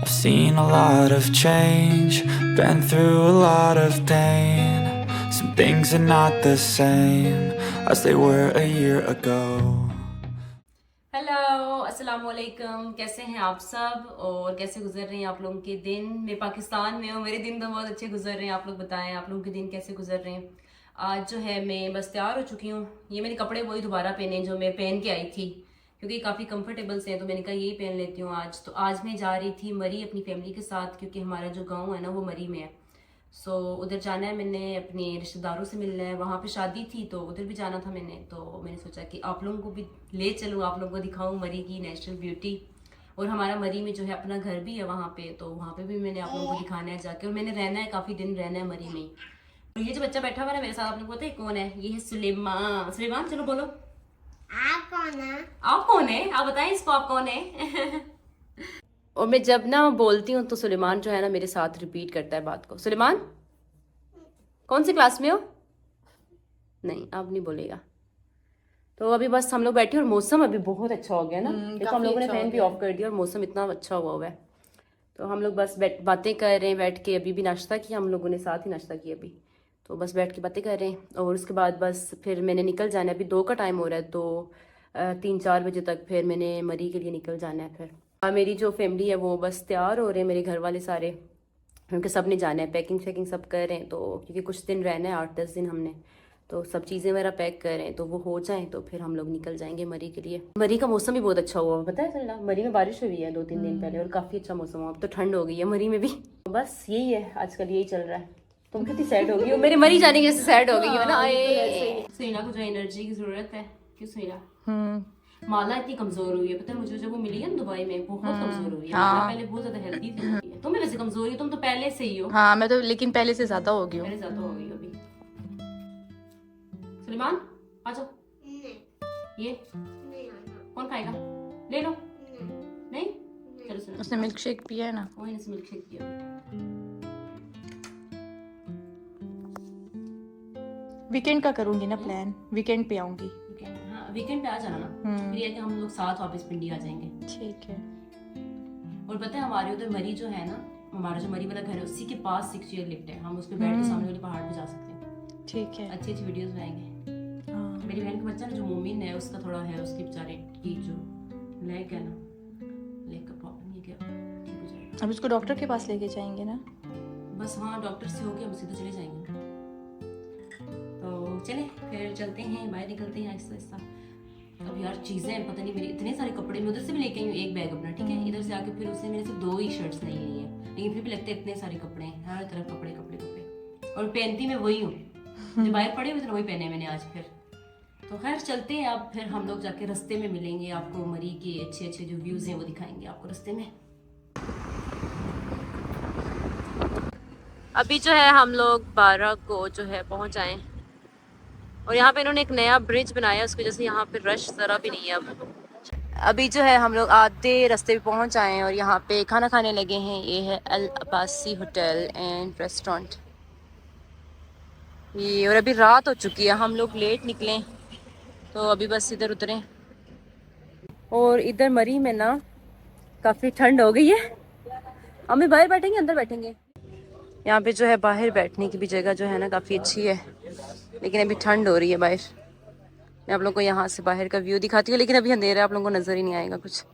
I've seen a lot of change, been through a lot of pain. Some things are not the same as they were a year ago. Hello अस्सलाम वालेकुम। कैसे हैं आप सब और कैसे गुजर रहे हैं आप लोगों के दिन। मैं पाकिस्तान में हूँ, मेरे दिन तो बहुत अच्छे गुजर रहे हैं। आप लोग बताएं आप लोगों के दिन कैसे गुजर रहे हैं। आज जो है मैं बस तैयार हो चुकी हूँ। ये मैंने कपड़े वही दोबारा पहने जो मैं पहन के आई थी, क्योंकि काफ़ी कंफर्टेबल से हैं, तो मैंने कहा यही पहन लेती हूँ आज। तो आज मैं जा रही थी मरी अपनी फैमिली के साथ, क्योंकि हमारा जो गाँव है ना वो मरी में है। उधर जाना है, मैंने अपने रिश्तेदारों से मिलना है। वहाँ पे शादी थी तो उधर भी जाना था मैंने। तो मैंने सोचा कि आप लोगों को भी ले चलूँ, आप लोगों को दिखाऊँ मरी की नेचुरल ब्यूटी। और हमारा मरी में जो है अपना घर भी है वहाँ पे, तो वहाँ पे भी मैंने आप लोगों को दिखाना है जाके। और मैंने रहना है, काफ़ी दिन रहना है मरी में ही। और ये जो बच्चा बैठा हुआ है मेरे साथ, आप लोग पता है कौन है? ये है सुलेमान। सुलेमान चलो बोलो, आप कौन है? आप कौन है? आप बताएं इसको, आप कौन है? और मैं जब ना बोलती हूँ तो सुलेमान जो है ना मेरे साथ रिपीट करता है बात को। सुलेमान कौन सी क्लास में हो? नहीं अब नहीं बोलेगा। तो अभी बस हम लोग बैठे और मौसम अभी बहुत अच्छा हो गया ना। देखो हम लोगों ने फैन भी ऑफ कर दिया और मौसम इतना अच्छा हुआ है। तो हम लोग बस बातें कर रहे हैं बैठ के। अभी भी नाश्ता किया हम लोगों ने, साथ ही नाश्ता किया अभी। तो बस बैठ के बातें कर रहे हैं और उसके बाद बस फिर मैंने निकल जाना है। अभी 2 का टाइम हो रहा है, तो 3-4 बजे तक फिर मैंने मरी के लिए निकल जाना है। फिर मेरी जो फैमिली है वो बस तैयार हो रहे हैं, मेरे घर वाले सारे, क्योंकि सब ने जाना है। पैकिंग शैकिंग सब कर रहे हैं, तो क्योंकि कुछ दिन रहना है, 8-10 दिन हमने। तो सब चीज़ें मेरा पैक कर रहे हैं, तो वो हो जाएं तो फिर हम लोग निकल जाएंगे मरी के लिए। मरी का मौसम भी बहुत अच्छा हुआ, पता है चल रहा। मरी में बारिश हुई है 2-3 दिन पहले और काफ़ी अच्छा मौसम हुआ। अब तो ठंड हो गई है मरी में भी। तो बस यही है आजकल, यही चल रहा है। तुम कितनी सैड हो गई हो? मेरे मरी जाने की सैड हो गई हो ना। सुनीला को जो एनर्जी की जरूरत है। क्यों सुनीला? माला इतनी कमजोर हुई है, पता है मुझे जब वो मिली है ना दुबई में, बहुत कमजोर हुई है। माला पहले बहुत ज्यादा हेल्दी थी। तुम भी वैसे कमजोर हो, तुम तो पहले से ही हो। हाँ मैं तो लेकिन पहले से ज्यादा हो गई हूँ। पहले ज्यादा हो गई हो अभी। सुलेमान आ जाओ। ये कौन खाएगा? ले लो। नहीं चलो सुनो, उसने मिल्क शेक पिया है ना। वही मिल्क शेक पिया। वीकेंड का करूंगी ना प्लान, वीकेंड पे आऊंगी। हाँ वीकेंड पे आ जाना ना, फिर ये कि हम लोग साथ वापस पिंडी आ जाएंगे। ठीक है। और पता है हमारे उधर मरी जो है ना, हमारा जो मरी वाला घर है उसी के पास 6 चेयर लिफ्ट है। हम उस पर बैठ के सामने वाले पहाड़ पे जा सकते हैं। ठीक है। अच्छी अच्छी वीडियोस बनाएंगे। मेरी बहन का बच्चा ना जो मोमिन है, उसका थोड़ा है, उसके बेचारे की जो लेग है ना, लेग का प्रॉब्लम है, क्या ठीक हो जाएगा। अब उसको डॉक्टर के पास लेके जाएंगे ना। बस हाँ, डॉक्टर से होके हम सीधा चले जाएंगे। तो चले फिर चलते हैं, बाहर निकलते हैं आहिस्ता आहिस्ता। अब यार चीज़ें पता नहीं, मेरे इतने सारे कपड़े मैं उधर से भी लेके आई हूँ एक बैग अपना, ठीक है। इधर से आके फिर उससे मैंने सिर्फ 2 ही शर्ट्स नहीं ली है, लेकिन फिर भी लगते हैं इतने सारे कपड़े हैं, हर तरफ कपड़े कपड़े कपड़े। और पहनती मैं वही हूँ जो बाहर पड़े हुए थे, वही पहने मैंने आज फिर। तो खैर चलते हैं अब। फिर हम लोग जाके रास्ते में मिलेंगे, आपको मरी के अच्छे अच्छे जो व्यूज़ हैं वो दिखाएंगे आपको रास्ते में। अभी जो है हम लोग 12 को जो है पहुंच आए और यहाँ पे इन्होंने एक नया ब्रिज बनाया, उसकी वजह से यहाँ पे रश ज़रा भी नहीं है अब। अभी जो है हम लोग आधे रास्ते पे पहुँच आए हैं और यहाँ पे खाना खाने लगे हैं। ये है अल अब्बासी होटल एंड रेस्टोरेंट ये। और अभी रात हो चुकी है, हम लोग लेट निकले तो अभी बस इधर उतरे। और इधर मरी में ना काफ़ी ठंड हो गई है। हम भी बाहर बैठेंगे अंदर बैठेंगे? यहाँ पे जो है बाहर बैठने की भी जगह जो है ना काफ़ी अच्छी है, लेकिन अभी ठंड हो रही है बाहर। मैं आप लोगों को यहाँ से बाहर का व्यू दिखाती हूँ, लेकिन अभी अंधेरा है, आप लोगों को नज़र ही नहीं आएगा कुछ।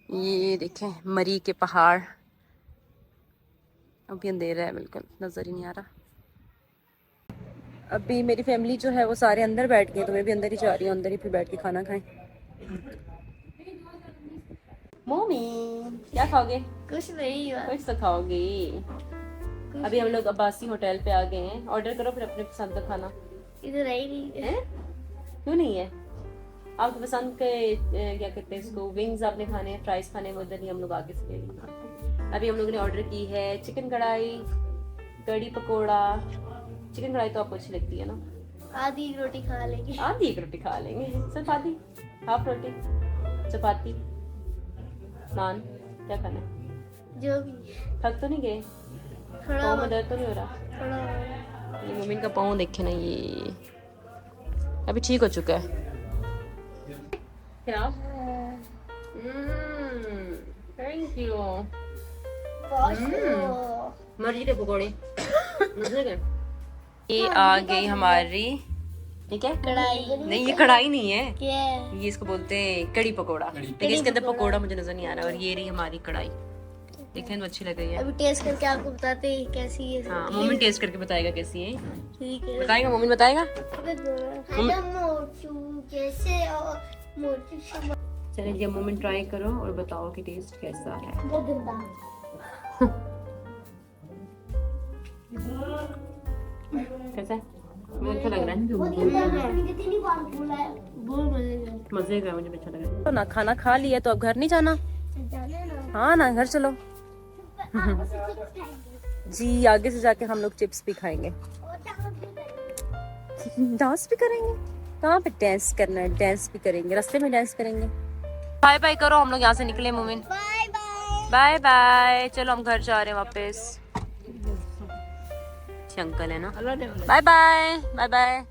ये देखें मरी के पहाड़, अभी अंधेरा है, बिल्कुल नज़र ही नहीं आ रहा। अभी मेरी फैमिली जो है वो सारे अंदर बैठ गए, तो मैं भी अंदर ही जा रही हूँ, अंदर ही फिर बैठ के खाना खाएं। मम्मी क्या खाओगे? कुछ नहीं हुआ। कुछ तो खाओगी। अभी हम लोग अब्बासी होटल पे आ गए हैं। ऑर्डर करो फिर अपने पसंद का खाना। इधर ही नहीं है। क्यों नहीं है? आपको पसंद के क्या कहते हैं इसको, विंग्स आपने खाने हैं, फ्राइज खाने हैं, उधर ही हम लोग आगे से ले लेंगे। अभी हम लोगों ने ऑर्डर की है चिकन कढ़ाई, कड़ी पकोड़ा। चिकन कढ़ाई तो आपको अच्छी लगती है ना? आधी एक रोटी खा लेंगे। आधी एक रोटी खा लेंगे, सिर्फ आधी, हाफ रोटी, चपाती, नान, क्या खाना है? जो भी। थक तो नहीं गए? पाँव में दर्द तो नहीं हो रहा? थोड़ा ये मम्मी का पाँव देखे ना, ये अभी ठीक हो चुका है। क्या? मर्जी के पकौड़े। ये आ गई हमारी, ये क्या कढ़ाई नहीं, ये कढ़ाई नहीं है, क्या है? ये इसको बोलते हैं कड़ी पकोड़ा, लेकिन इसके अंदर पकोड़ा मुझे नजर नहीं आ रहा। और ये रही हमारी कढ़ाई, देखने में अच्छी लग रही है। अभी टेस्ट करके आपको बताते हैं कैसी है। हाँ, मोमिन टेस्ट करके बताएगा कैसी है। ठीक है। बताएगा मोमिन, बताएगा। हेलो मोटू, कैसे हो? मोटू शर्मा। चलिए जी, मोमिन ट्राई करो और बताओ कि टेस्ट कैसा है। बहुत गंदा। कैसा है? मुझे अच्छा लग रहा है, बहुत गंदा है। कितनी बार बोला है? बहुत मजे का। मजे का, मुझे अच्छा लग रहा है। तो ना खाना खा लिया तो अब घर नहीं जाना? जाने ना। हाँ ना, घर चलो। जी, आगे से जाके हम लोग चिप्स भी खाएंगे, डांस भी करेंगे। कहाँ पे डांस करना है? डांस भी करेंगे, रास्ते में डांस करेंगे। बाय बाय करो, हम लोग यहाँ से निकले मोमिन। Bye bye. बाय बाय, चलो हम घर जा रहे हैं वापस। अंकल है ना। बाय बाय, बाय बाय,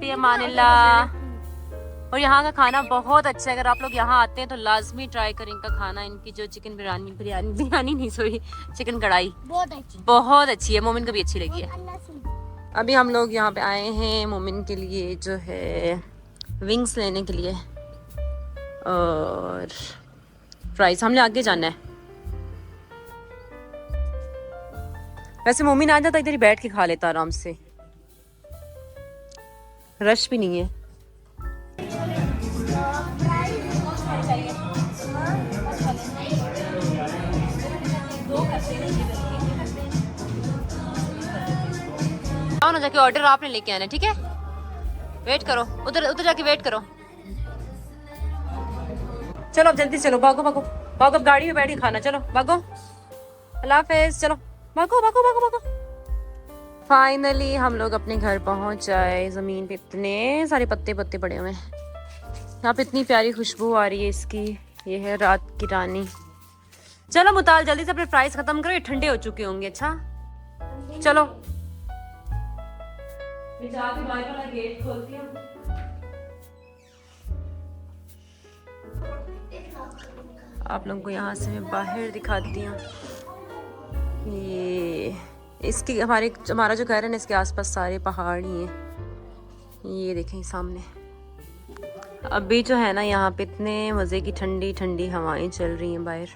फी अमानिल्लाह। और यहाँ का खाना बहुत अच्छा है, अगर आप लोग यहाँ आते हैं तो लाजमी ट्राई करें इनका खाना। इनकी जो चिकन बिरयानी नहीं, सॉरी, चिकन कढ़ाई बहुत अच्छी है। मोमिन को भी अच्छी लगी है। अभी हम लोग यहाँ पे आए हैं मोमिन के लिए जो है विंग्स लेने के लिए, और फ्राइज। हमने आगे जाना है। वैसे मोमिन आ जाता इधर ही बैठ के खा लेता आराम से, रश भी नहीं है। आओ ना, जाके ऑर्डर आपने लेके आना, ठीक है? वेट करो, उधर उधर जाके वेट करो। चलो अब जल्दी चलो, भागो भागो भागो, अब गाड़ी में बैठ के खाना। चलो भागो, अल्लाह हाफिज। चलो भागो भागो भागो भागो। फाइनली हम लोग अपने घर पहुंच जाए। जमीन पे इतने सारे पत्ते पत्ते पड़े हुए हैं, यहाँ पे इतनी प्यारी खुशबू आ रही है इसकी। ये है रात की रानी। चलो मुताल, जल्दी से अपने फ्राइज खत्म करो, ये ठंडे हो चुके होंगे। अच्छा चलो, जाके बाहर वाला गेट खोलती हूँ। आप लोगों को यहाँ से मैं बाहर दिखाती हूँ। ये इसकी हमारा जो घर है ना, इसके आसपास सारे पहाड़ ही हैं। ये देखें सामने। अभी जो है ना, यहाँ पे इतने मज़े की ठंडी ठंडी हवाएं चल रही हैं बाहर।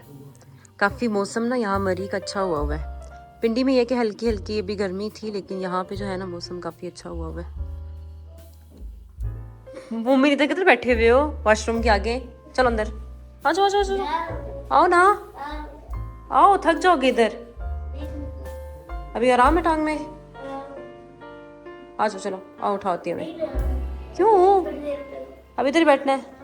काफ़ी मौसम ना यहाँ मरी का अच्छा हुआ है। पिंडी में ये कि हल्की हल्की अभी गर्मी थी, लेकिन यहाँ पे जो है ना मौसम काफ़ी अच्छा हुआ है। मम्मी इधर किधर बैठे हुए हो? वॉशरूम के आगे। चलो अंदर आ जाओ, आ जाओ, आओ ना, आओ, थक जाओगे इधर, अभी आराम है टांग में। आ जाओ, चलो आओ, उठाती हूँ मैं। क्यों? अभी इधर ही बैठना है।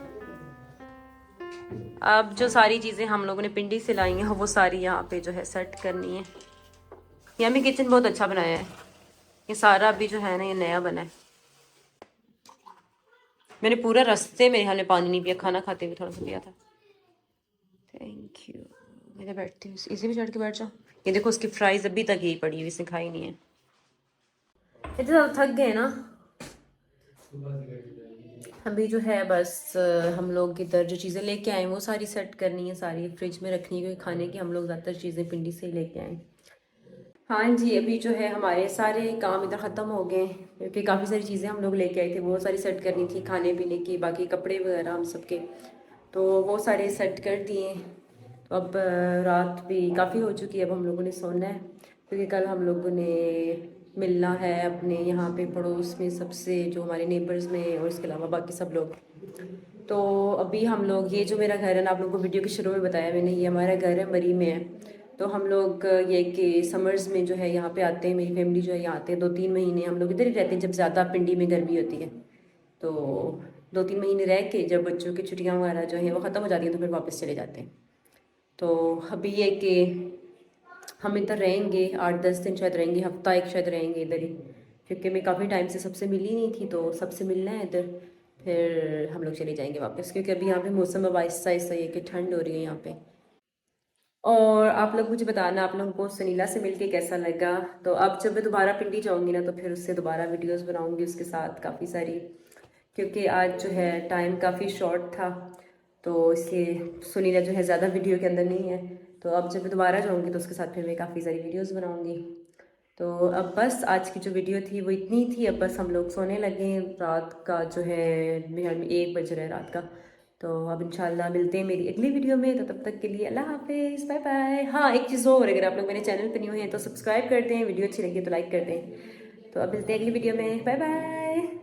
अब जो सारी चीज़ें हम लोगों ने पिंडी से लाई हैं वो सारी यहाँ पे जो है सेट करनी है। यहाँ में किचन बहुत अच्छा बनाया है। ये सारा अभी जो है ना, ये नया बना है। मैंने पूरा रास्ते मेरे हाल में पानी नहीं पिया, खाना खाते हुए थोड़ा सा पिया था। Thank you. मैं इधर बैठती हूँ, इसी भी चढ़ के बैठ जाओ। ये देखो उसकी फ्राइज अभी तक यही पड़ी हुई, इसने खाई नहीं है। इतने ज़्यादा थक गए ना। अभी जो है बस हम लोग इधर जो चीज़ें लेके आए वो सारी सेट करनी है, सारी फ्रिज में रखनी है, क्योंकि खाने की हम लोग ज़्यादातर चीज़ें पिंडी से ही लेके आए। हाँ जी, अभी जो है हमारे सारे काम इधर ख़त्म हो गए, क्योंकि काफ़ी सारी चीज़ें हम लोग लेके आए थे, वो सारी सेट करनी थी, खाने पीने की, बाकी कपड़े वगैरह हम सबके, तो वो सारे सेट कर दिए। तो अब रात भी काफ़ी हो चुकी है, अब हम लोगों ने सोना है, क्योंकि कल हम लोगों ने मिलना है अपने यहाँ पे पड़ोस में सबसे, जो हमारे नेबर्स में, और इसके अलावा बाकी सब लोग। तो अभी हम लोग, ये जो मेरा घर है ना, आप लोगों को वीडियो के शुरू में बताया मैंने, ये हमारा घर है, मरी में है। तो हम लोग ये कि समर्स में जो है यहाँ पे आते हैं, मेरी फैमिली जो है यहाँ आते हैं, 2-3 महीने हम लोग इधर ही रहते हैं। जब ज़्यादा पिंडी में गर्मी होती है तो 2-3 महीने रह के, जब बच्चों की छुट्टियाँ वगैरह जो हैं वो ख़त्म हो जाती हैं, तो फिर वापस चले जाते हैं। तो अभी ये कि हम इधर रहेंगे 8-10 दिन शायद रहेंगे, हफ्ता एक शायद रहेंगे इधर ही, क्योंकि मैं काफ़ी टाइम से सबसे मिली नहीं थी, तो सबसे मिलना है इधर, फिर हम लोग चले जाएंगे वापस, क्योंकि अभी यहाँ पे मौसम अब आहिस्ता आहिस्ता ये कि ठंड हो रही है यहाँ पे। और आप लोग मुझे बताना आप लोगों को सनीला से मिलके कैसा लगा। तो अब जब मैं दोबारा पिंडी जाऊँगी ना, तो फिर उससे दोबारा वीडियोस बनाऊँगी उसके साथ काफ़ी सारी, क्योंकि आज जो है टाइम काफ़ी शॉर्ट था, तो इसलिए सुनीला जो है ज़्यादा वीडियो के अंदर नहीं है। तो अब जब मैं दोबारा जाऊँगी तो उसके साथ फिर मैं काफ़ी सारी वीडियोस बनाऊँगी। तो अब बस आज की जो वीडियो थी वो इतनी थी। अब बस हम लोग सोने लगे, रात का जो है मेरे में 1 बज रहा है रात का। तो अब इंशाल्लाह मिलते हैं मेरी अगली वीडियो में। तो तब तक के लिए अल्लाह हाफिज़, बाय बाय। हाँ, एक चीज़ और, अगर आप लोग मेरे चैनल पर न्यू हैं तो सब्सक्राइब कर दें, वीडियो अच्छी लगी तो लाइक कर दें। तो अब मिलते हैं अगली वीडियो में, बाय बाय।